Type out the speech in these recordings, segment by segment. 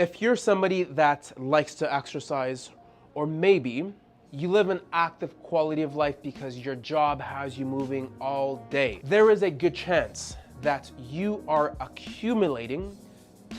If you're somebody that likes to exercise, or maybe you live an active quality of life because your job has you moving all day, there is a good chance that you are accumulating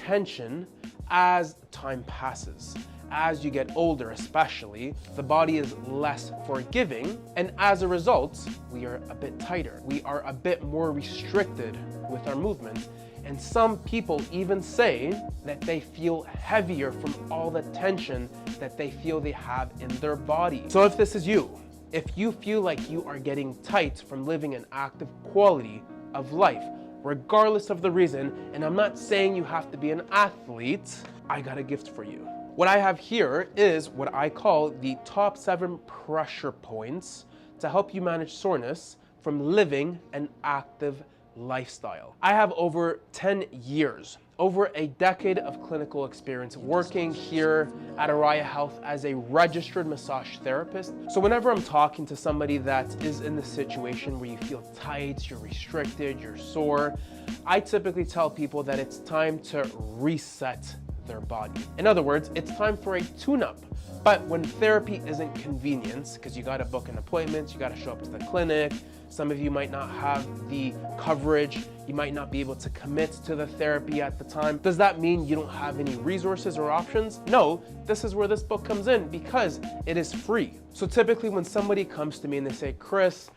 tension as time passes. As you get older especially, the body is less forgiving, and as a result, we are a bit tighter. We are a bit more restricted with our movement. And some people even say that they feel heavier from all the tension that they feel they have in their body. So if this is you, if you feel like you are getting tight from living an active quality of life, regardless of the reason, and I'm not saying you have to be an athlete, I got a gift for you. What I have here is what I call the top 7 pressure points to help you manage soreness from living an active lifestyle. I have over 10 years, over a decade of clinical experience working here at Araya Health as a registered massage therapist. So whenever I'm talking to somebody that is in the situation where you feel tight, you're restricted, you're sore, I typically tell people that it's time to reset their body. In other words, it's time for a tune-up. But when therapy isn't convenient, because you gotta book an appointment, you gotta show up to the clinic, some of you might not have the coverage, you might not be able to commit to the therapy at the time. Does that mean you don't have any resources or options? No, this is where this book comes in because it is free. So typically when somebody comes to me and they say, Chris,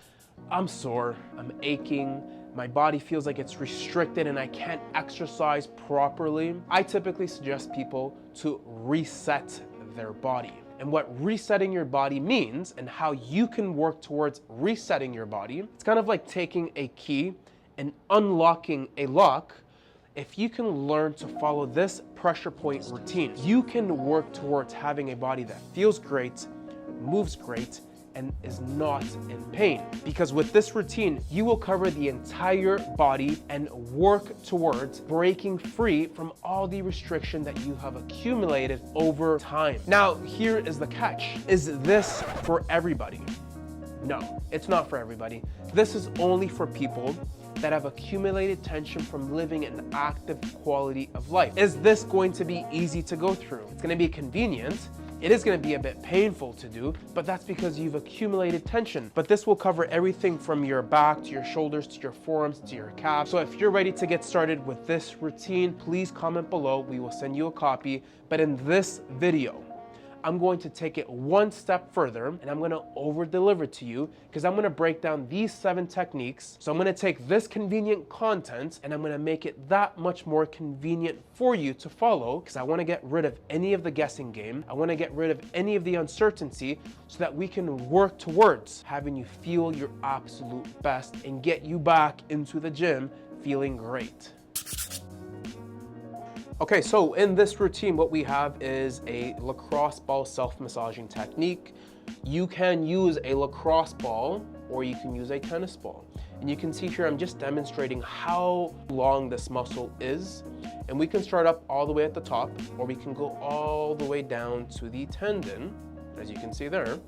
I'm sore, I'm aching, my body feels like it's restricted and I can't exercise properly, I typically suggest people to reset their body. And what resetting your body means and how you can work towards resetting your body, it's kind of like taking a key and unlocking a lock. If you can learn to follow this pressure point routine, you can work towards having a body that feels great, moves great, and is not in pain. Because with this routine, you will cover the entire body and work towards breaking free from all the restriction that you have accumulated over time. Now, here is the catch. Is this for everybody? No, it's not for everybody. This is only for people that have accumulated tension from living an active quality of life. Is this going to be easy to go through? It's gonna be convenient. It is going to be a bit painful to do, but that's because you've accumulated tension. But this will cover everything from your back to your shoulders to your forearms to your calves. So if you're ready to get started with this routine, please comment below. We will send you a copy. But in this video, I'm going to take it one step further and I'm going to over deliver to you because I'm going to break down these 7 techniques. So I'm going to take this convenient content and I'm going to make it that much more convenient for you to follow because I want to get rid of any of the guessing game. I want to get rid of any of the uncertainty so that we can work towards having you feel your absolute best and get you back into the gym feeling great. Okay, so in this routine, what we have is a lacrosse ball self-massaging technique. You can use a lacrosse ball or you can use a tennis ball. And you can see here, I'm just demonstrating how long this muscle is. And we can start up all the way at the top, or we can go all the way down to the tendon, as you can see there.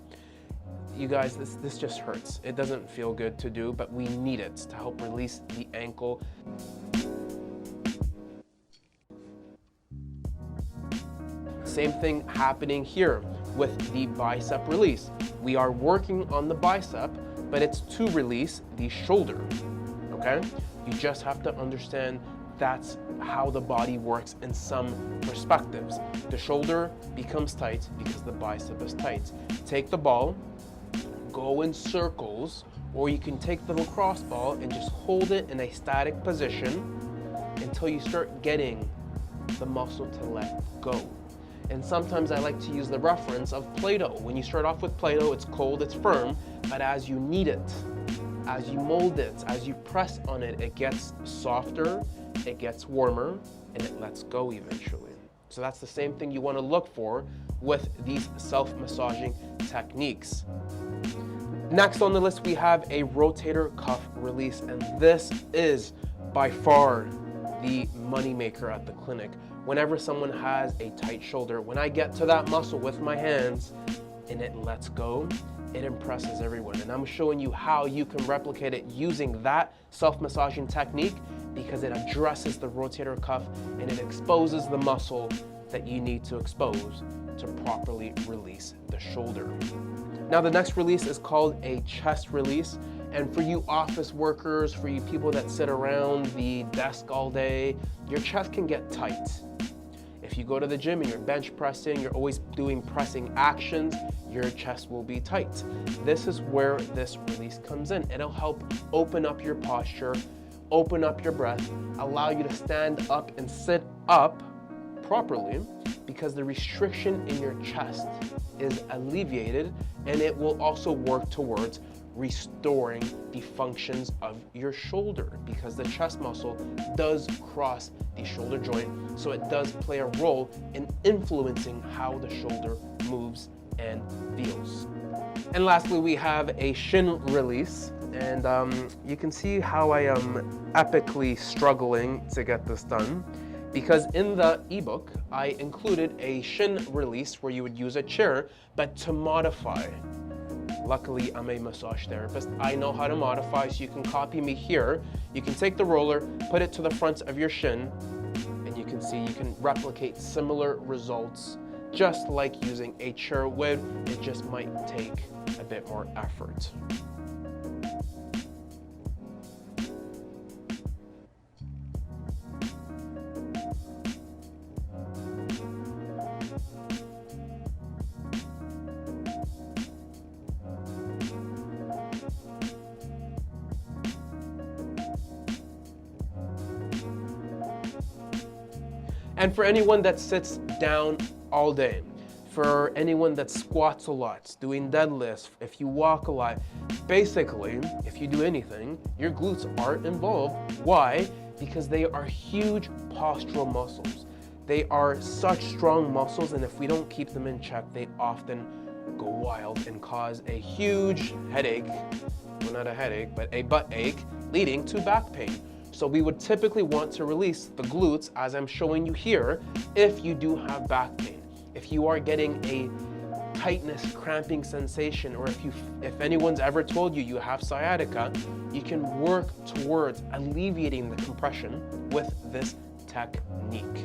You guys, this just hurts. It doesn't feel good to do, but we need it to help release the ankle. Same thing happening here with the bicep release. We are working on the bicep, but it's to release the shoulder, okay? You just have to understand that's how the body works in some perspectives. The shoulder becomes tight because the bicep is tight. Take the ball, go in circles, or you can take the lacrosse ball and just hold it in a static position until you start getting the muscle to let go. And sometimes I like to use the reference of Play-Doh. When you start off with Play-Doh, it's cold, it's firm, but as you knead it, as you mold it, as you press on it, it gets softer, it gets warmer, and it lets go eventually. So that's the same thing you want to look for with these self-massaging techniques. Next on the list, we have a rotator cuff release, and this is by far the money maker at the clinic. Whenever someone has a tight shoulder, when I get to that muscle with my hands and it lets go, it impresses everyone. And I'm showing you how you can replicate it using that self-massaging technique because it addresses the rotator cuff and it exposes the muscle that you need to expose to properly release the shoulder. Now the next release is called a chest release. And for you office workers, for you people that sit around the desk all day, your chest can get tight. If you go to the gym and you're bench pressing, you're always doing pressing actions, your chest will be tight. This is where this release comes in. It'll help open up your posture, open up your breath, allow you to stand up and sit up properly, because the restriction in your chest is alleviated, and it will also work towards restoring the functions of your shoulder, because the chest muscle does cross the shoulder joint, so it does play a role in influencing how the shoulder moves and feels. And lastly, we have a shin release, and you can see how I am epically struggling to get this done, because in the ebook I included a shin release where you would use a chair, but to modify. Luckily, I'm a massage therapist. I know how to modify, so you can copy me here. You can take the roller, put it to the front of your shin, and you can see you can replicate similar results just like using a chair would. It just might take a bit more effort. And for anyone that sits down all day, for anyone that squats a lot, doing deadlifts, if you walk a lot, basically, if you do anything, your glutes are involved. Why? Because they are huge postural muscles. They are such strong muscles, and if we don't keep them in check, they often go wild and cause a huge headache, well, not a headache, but a butt ache, leading to back pain. So we would typically want to release the glutes, as I'm showing you here, if you do have back pain. If you are getting a tightness, cramping sensation, or if anyone's ever told you you have sciatica, you can work towards alleviating the compression with this technique.